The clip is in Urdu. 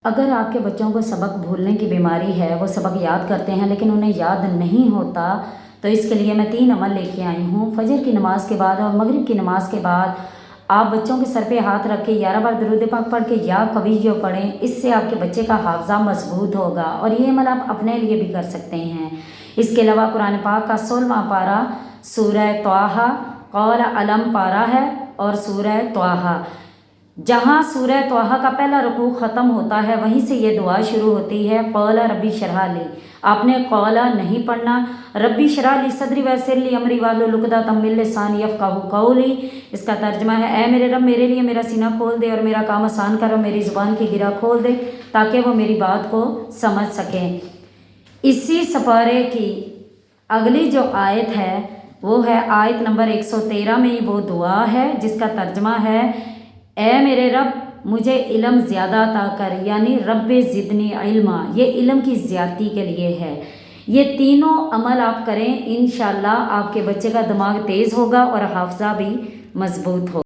اگر آپ کے بچوں کو سبق بھولنے کی بیماری ہے، وہ سبق یاد کرتے ہیں لیکن انہیں یاد نہیں ہوتا، تو اس کے لیے میں 3 عمل لے کے آئی ہوں۔ فجر کی نماز کے بعد اور مغرب کی نماز کے بعد آپ بچوں کے سر پہ ہاتھ رکھ کے 11 بار درود پاک پڑھ کے یا قویّ پڑھیں۔ اس سے آپ کے بچے کا حافظہ مضبوط ہوگا اور یہ عمل آپ اپنے لیے بھی کر سکتے ہیں۔ اس کے علاوہ قرآن پاک کا 16واں پارہ سورہ طٰہٰ قول علم پارہ ہے، اور سورہ طٰہٰ جہاں سورہ طٰہٰ کا پہلا رکوع ختم ہوتا ہے وہیں سے یہ دعا شروع ہوتی ہے، قول ربی اشرح لی۔ آپ نے قول نہیں پڑھنا، ربی اشرح لی صدری ویسر لی امری واحلل عقدۃ من لسانی یفقہوا قولی۔ اس کا ترجمہ ہے، اے میرے رب میرے لیے میرا سینہ کھول دے اور میرا کام آسان کر اور میری زبان کی گرہ کھول دے تاکہ وہ میری بات کو سمجھ سکیں۔ اسی سپارے کی اگلی جو آیت ہے وہ ہے آیت نمبر 113 میں وہ دعا ہے جس کا ترجمہ ہے، اے میرے رب مجھے علم زیادہ عطا کر، یعنی رب زدنی علما۔ یہ علم کی زیادتی کے لیے ہے۔ یہ تینوں عمل آپ کریں، انشاءاللہ آپ کے بچے کا دماغ تیز ہوگا اور حافظہ بھی مضبوط ہوگا۔